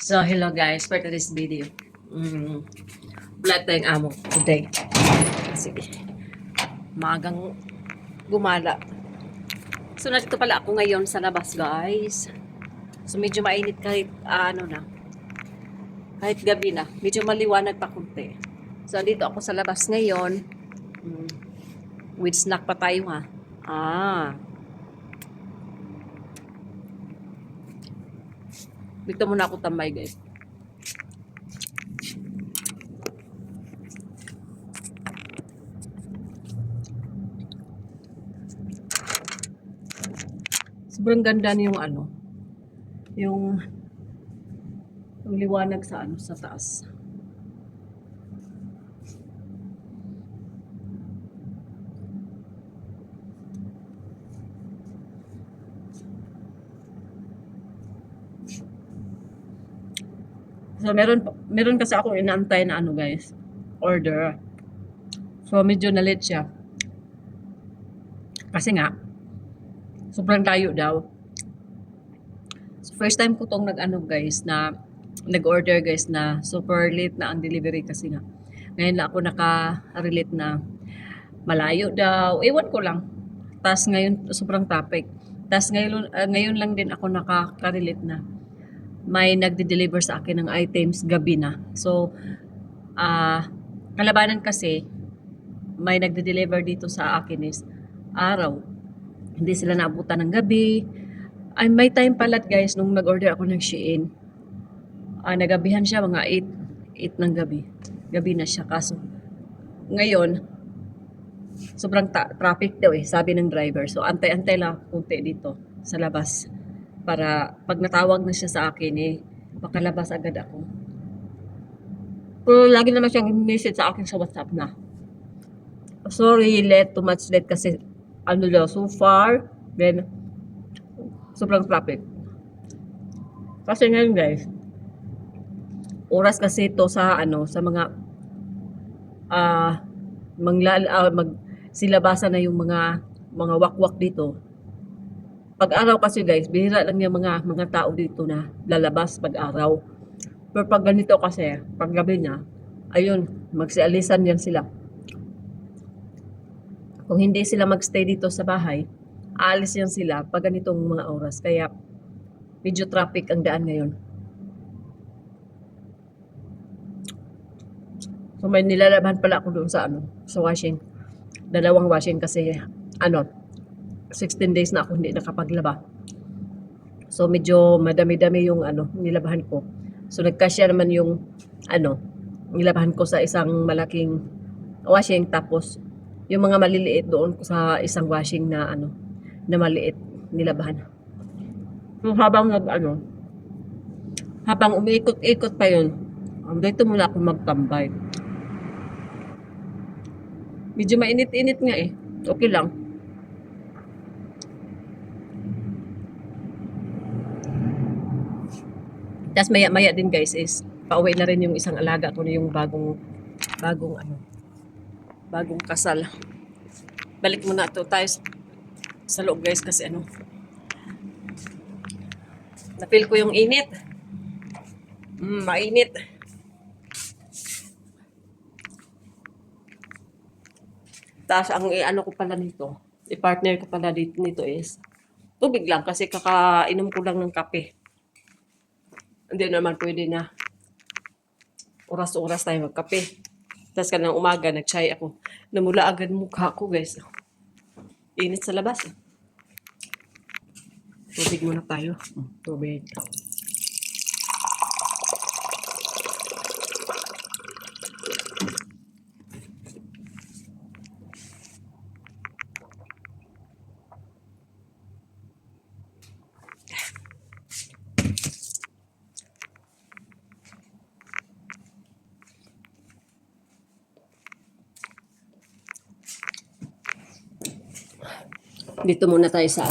So, hello guys for today's video. Vlog tayong amo today. Sige. Magang gumala. So, nandito pala ako ngayon sa labas guys. So, medyo mainit kahit kahit gabi na. Medyo maliwanag pa kunti. So, andito ako sa labas ngayon. With snack pa tayo ha. Dito muna ako tambay guys. Sobrang ganda yung yung liwanag sa sa taas. So meron kasi ako inaantay na guys, order. So medyo na-late siya. Kasi nga sobrang layo daw. So, first time ko tong guys na nag-order guys na super late na ang delivery kasi nga. Ngayon lang ako naka-relate na malayo daw. Ewan ko lang. Tas ngayon sobrang traffic. Tas ngayon lang din ako nakaka-relate na may nagde-deliver sa akin ng items gabi na. So kalabanan kasi may nagde-deliver dito sa akin is araw. Hindi sila naabutan ng gabi. Ay, may time pala guys nung nag-order ako ng Shein. Nagabihan siya mga 8 ng gabi. Gabi na siya kaso ngayon sobrang traffic daw sabi ng driver. So antay-antay lang kunti dito sa labas para pag natawag na siya sa akin makalabas agad ako. Pero lagi naman siyang message sa akin sa WhatsApp na sorry, too much late kasi so far, then sobrang traffic. Kasi ngayon guys, oras kasi ito sa sa mga magsilabasan na yung mga wakwak dito. Pag araw kasi guys, bihira lang yung mga tao dito na lalabas pag araw. Pero pag ganito kasi, pag gabi na, ayun, magsialisan yan sila. Kung hindi sila magstay dito sa bahay, aalis yan sila pag ganitong mga oras. Kaya medyo traffic ang daan ngayon. So may nilalaban pala ako doon sa sa washing. 2 washing kasi 16 days na ako hindi nakapaglaba. So medyo madami-dami yung nilabahan ko. So nagkasya naman yung nilabahan ko sa isang malaking washing, tapos yung mga maliliit doon sa isang washing na na maliit nilabahan. So habang habang umiikot-ikot pa yun, dito muna ako magtambay. Medyo mainit-init nga okay lang. Tapos maya-maya din guys is pauwi na rin yung isang alaga ko na yung bagong kasal. Balik muna to tayo sa loob guys kasi na-feel ko yung init. Mainit. Tapos ang ko pala nito, i-partner ko pala nito is tubig lang kasi kakainom ko lang ng kape. Hindi naman pwede na oras-oras tayo magkape. Tapos kanang umaga, nag-chai ako. Namula agad mukha ko, guys. Init sa labas. Tubig muna tayo. Tubig. Dito muna tayo sa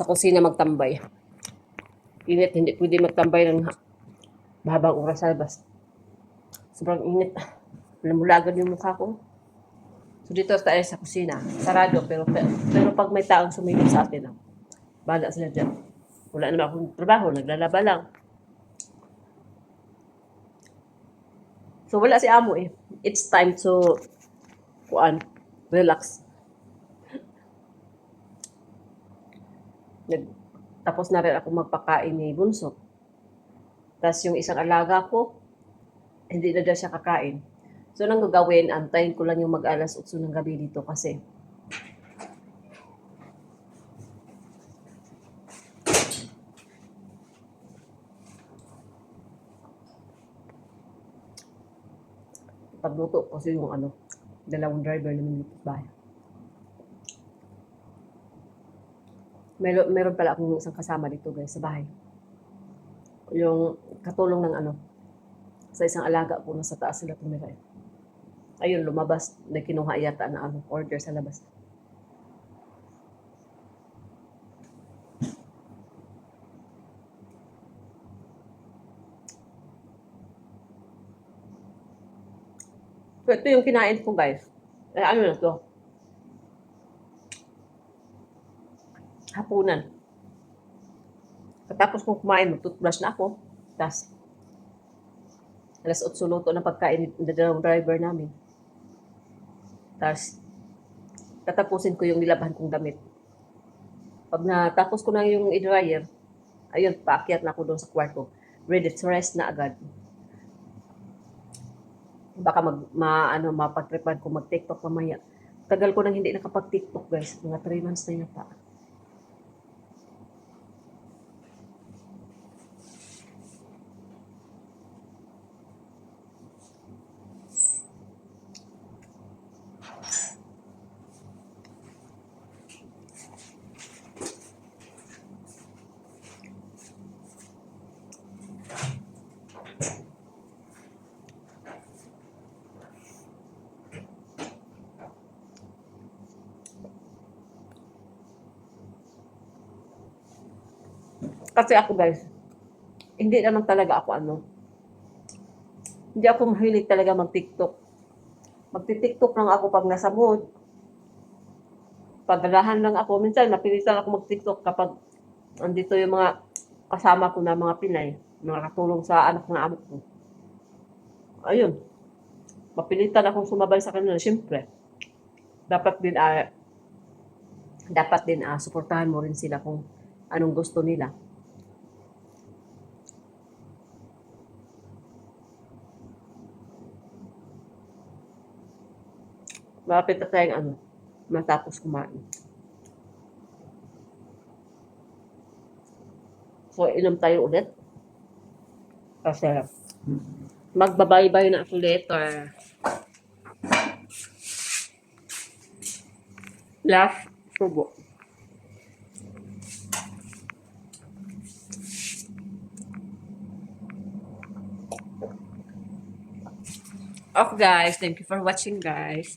kusina magtambay. Init, hindi pwede magtambay ng mahabang oras sa labas. Sobrang init. Namulagan yung mukha ko. So dito tayo sa kusina. Sarado, pero pag may taong sumilip sa atin, bahala sila dyan. Wala naman akong trabaho, naglalaba lang. So, wala si amo eh. It's time to, relax. Tapos na rin ako magpakain ni Bunso. Tapos yung isang alaga ko, hindi na daw siya kakain. So, nang gagawin, antayin ko lang yung mag-alas 8 ng gabi dito kasi pagluto kasi yung dalawang driver naman dito sa bahay. Meron pala akong isang kasama dito guys sa bahay. Yung katulong ng sa isang alaga ko nasa taas sila tumira. Ayun, lumabas na kinuha yata na order sa labas. So, ito yung kinain ko guys. Ano na to? Hapunan. Katapos kong kumain, mag-toothbrush na ako. Tapos, alas 8 luto ng pagkain ng dalawang driver namin. Tapos, tatapusin ko yung nilabahan kong damit. Pag natapos ko na yung i-dryer, ayun, paakyat na ako doon sa kwarto. Ready to rest na agad. Baka mapagtripan ko mag-TikTok mamaya. Tagal ko nang hindi nakapag-TikTok guys. Mga 3 months na yata. Kasi ako guys, hindi naman talaga ako hindi ako mahilig talaga mag-TikTok. Magti-TikTok lang ako pag nasa mood. Pagdalahan lang ako. Minsan, napilitan ako mag-TikTok kapag andito yung mga kasama ko na mga Pinay, mga katulong sa anak ng amo ko. Ayun, mapilitan akong sumabay sa kanila. Siyempre, dapat din suportahan mo rin sila kung anong gusto nila. Malapit na tayong matapos kumain. So, inom tayo ulit. Kasi, magbabaybay na ako later. Last subo. Okay guys, thank you for watching guys.